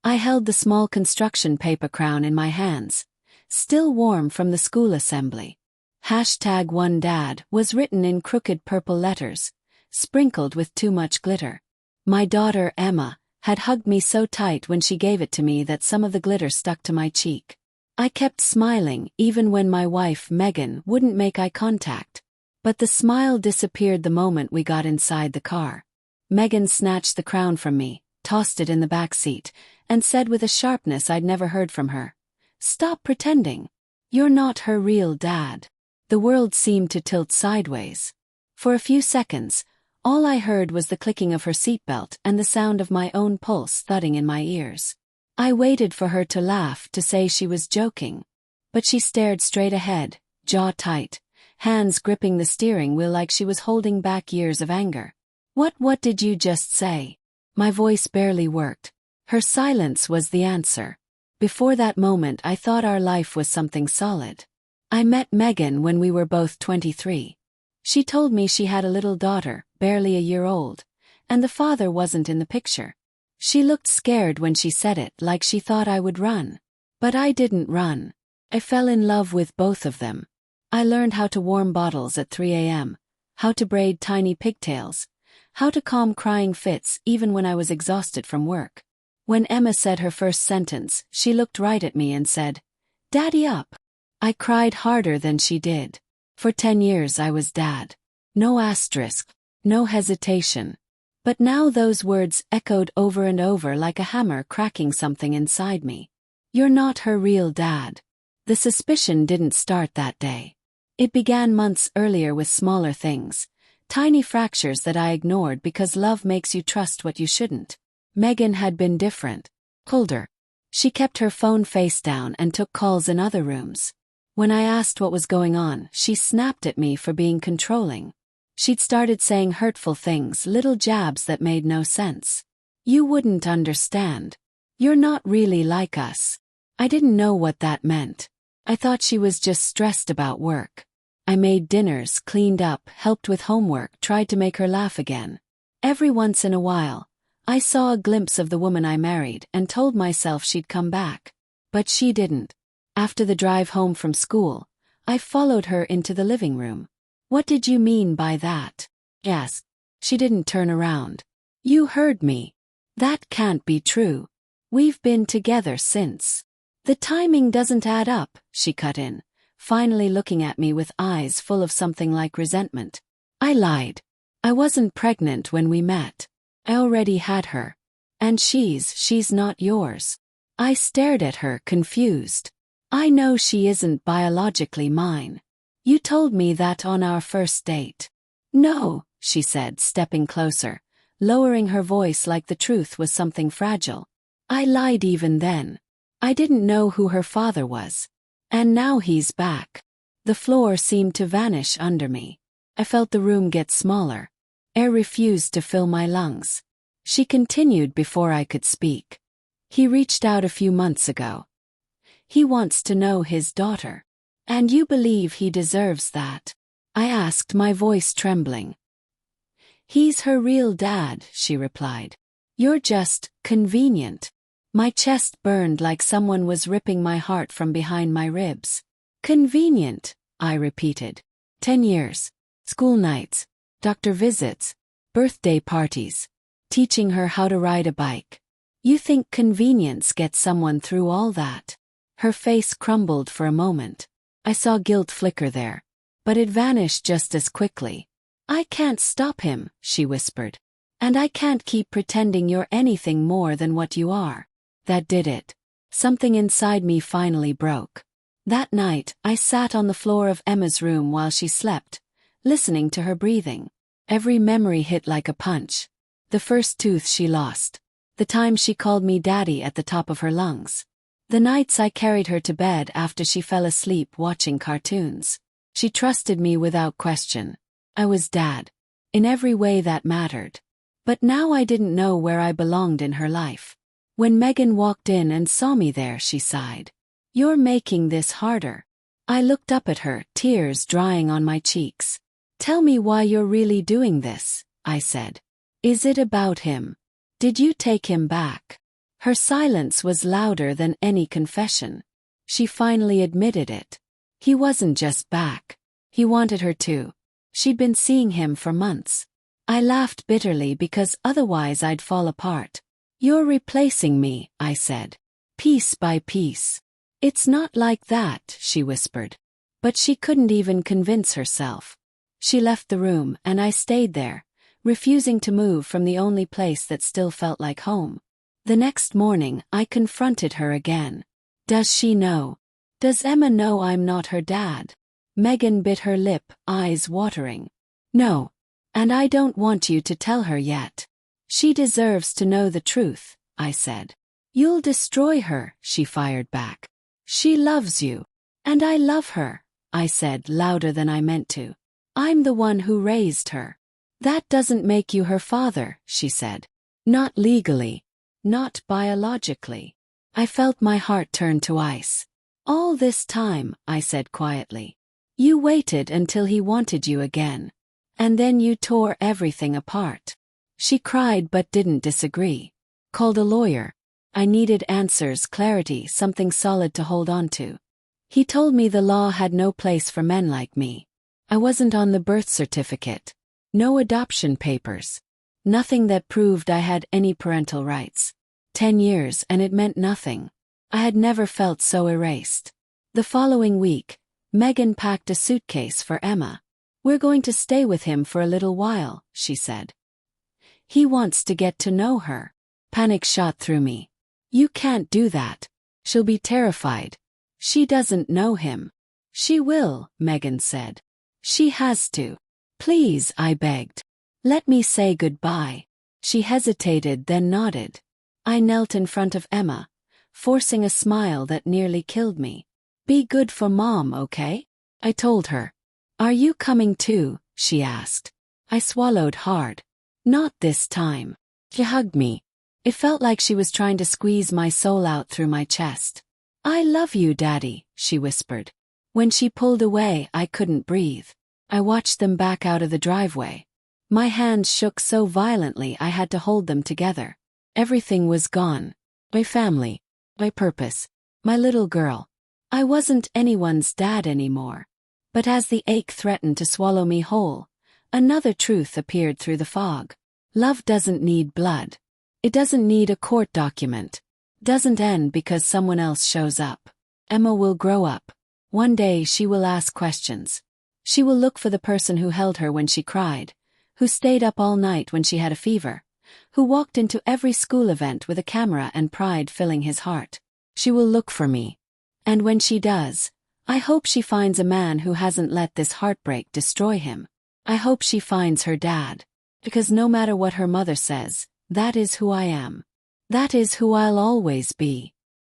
I held the small construction paper crown in my hands, still warm from the school assembly. #OneDad was written in crooked purple letters, sprinkled with too much glitter. My daughter, Emma, had hugged me so tight when she gave it to me that some of the glitter stuck to my cheek. I kept smiling even when my wife, Megan, wouldn't make eye contact. But the smile disappeared the moment we got inside the car. Megan snatched the crown from me, tossed it in the back seat, and said with a sharpness I'd never heard from her, "Stop pretending. You're not her real dad." The world seemed to tilt sideways. For a few seconds, all I heard was the clicking of her seatbelt and the sound of my own pulse thudding in my ears. I waited for her to laugh, to say she was joking. But she stared straight ahead, jaw tight, hands gripping the steering wheel like she was holding back years of anger. What did you just say?" My voice barely worked. Her silence was the answer. Before that moment I thought our life was something solid. I met Megan when we were both 23. She told me she had a little daughter, barely a year old, and the father wasn't in the picture. She looked scared when she said it, like she thought I would run. But I didn't run. I fell in love with both of them. I learned how to warm bottles at 3 a.m., how to braid tiny pigtails, how to calm crying fits even when I was exhausted from work. When Emma said her first sentence, she looked right at me and said, "Daddy up." I cried harder than she did. For 10 years I was dad. No asterisk, no hesitation. But now those words echoed over and over like a hammer cracking something inside me. "You're not her real dad." The suspicion didn't start that day. It began months earlier with smaller things, tiny fractures that I ignored because love makes you trust what you shouldn't. Megan had been different. Colder. She kept her phone face down and took calls in other rooms. When I asked what was going on, she snapped at me for being controlling. She'd started saying hurtful things, little jabs that made no sense. "You wouldn't understand. You're not really like us." I didn't know what that meant. I thought she was just stressed about work. I made dinners, cleaned up, helped with homework, tried to make her laugh again. Every once in a while, I saw a glimpse of the woman I married and told myself she'd come back. But she didn't. After the drive home from school, I followed her into the living room. "What did you mean by that?" Yes. She didn't turn around. "You heard me. That can't be true. We've been together since." "The timing doesn't add up," she cut in, finally looking at me with eyes full of something like resentment. I lied. I wasn't pregnant when we met. I already had her. "And she's not yours." I stared at her, confused. "I know she isn't biologically mine. You told me that on our first date." "No," she said, stepping closer, lowering her voice like the truth was something fragile. "I lied even then. I didn't know who her father was. And now he's back." The floor seemed to vanish under me. I felt the room get smaller. Air refused to fill my lungs. She continued before I could speak. "He reached out a few months ago. He wants to know his daughter. And you believe he deserves that?" I asked, my voice trembling. "He's her real dad," she replied. "You're just convenient." My chest burned like someone was ripping my heart from behind my ribs. "Convenient," I repeated. 10 years. School nights, doctor visits, birthday parties, teaching her how to ride a bike. You think convenience gets someone through all that? Her face crumbled for a moment. I saw guilt flicker there. But it vanished just as quickly. "I can't stop him," she whispered. "And I can't keep pretending you're anything more than what you are." That did it. Something inside me finally broke. That night, I sat on the floor of Emma's room while she slept, listening to her breathing. Every memory hit like a punch. The first tooth she lost. The time she called me daddy at the top of her lungs. The nights I carried her to bed after she fell asleep watching cartoons. She trusted me without question. I was dad. In every way that mattered. But now I didn't know where I belonged in her life. When Megan walked in and saw me there, she sighed. "You're making this harder." I looked up at her, tears drying on my cheeks. "Tell me why you're really doing this," I said. "Is it about him? Did you take him back?" Her silence was louder than any confession. She finally admitted it. He wasn't just back. He wanted her too. She'd been seeing him for months. I laughed bitterly because otherwise I'd fall apart. "You're replacing me," I said. "Piece by piece." "It's not like that," she whispered. But she couldn't even convince herself. She left the room and I stayed there, refusing to move from the only place that still felt like home. The next morning I confronted her again. "Does she know? Does Emma know I'm not her dad?" Megan bit her lip, eyes watering. "No. And I don't want you to tell her yet. She deserves to know the truth," I said. "You'll destroy her," she fired back. "She loves you. And I love her," I said louder than I meant to. "I'm the one who raised her." "That doesn't make you her father," she said. "Not legally. Not biologically." I felt my heart turn to ice. "All this time," I said quietly, "you waited until he wanted you again. And then you tore everything apart." She cried but didn't disagree. "Called a lawyer. I needed answers, clarity, something solid to hold on to. He told me the law had no place for men like me. I wasn't on the birth certificate. No adoption papers. Nothing that proved I had any parental rights. 10 years and it meant nothing. I had never felt so erased." The following week, Megan packed a suitcase for Emma. "We're going to stay with him for a little while," she said. "He wants to get to know her." Panic shot through me. "You can't do that. She'll be terrified. She doesn't know him." "She will," Megan said. "She has to. Please," I begged. "Let me say goodbye." She hesitated, then nodded. I knelt in front of Emma, forcing a smile that nearly killed me. "Be good for Mom, okay?" I told her. "Are you coming too?" she asked. I swallowed hard. "Not this time." She hugged me. It felt like she was trying to squeeze my soul out through my chest. "I love you, Daddy," she whispered. When she pulled away, I couldn't breathe. I watched them back out of the driveway. My hands shook so violently I had to hold them together. Everything was gone. My family. My purpose. My little girl. I wasn't anyone's dad anymore. But as the ache threatened to swallow me whole, another truth appeared through the fog. Love doesn't need blood. It doesn't need a court document. Doesn't end because someone else shows up. Emma will grow up. One day she will ask questions. She will look for the person who held her when she cried, who stayed up all night when she had a fever, who walked into every school event with a camera and pride filling his heart. She will look for me. And when she does, I hope she finds a man who hasn't let this heartbreak destroy him. I hope she finds her dad. Because no matter what her mother says, that is who I am. That is who I'll always be.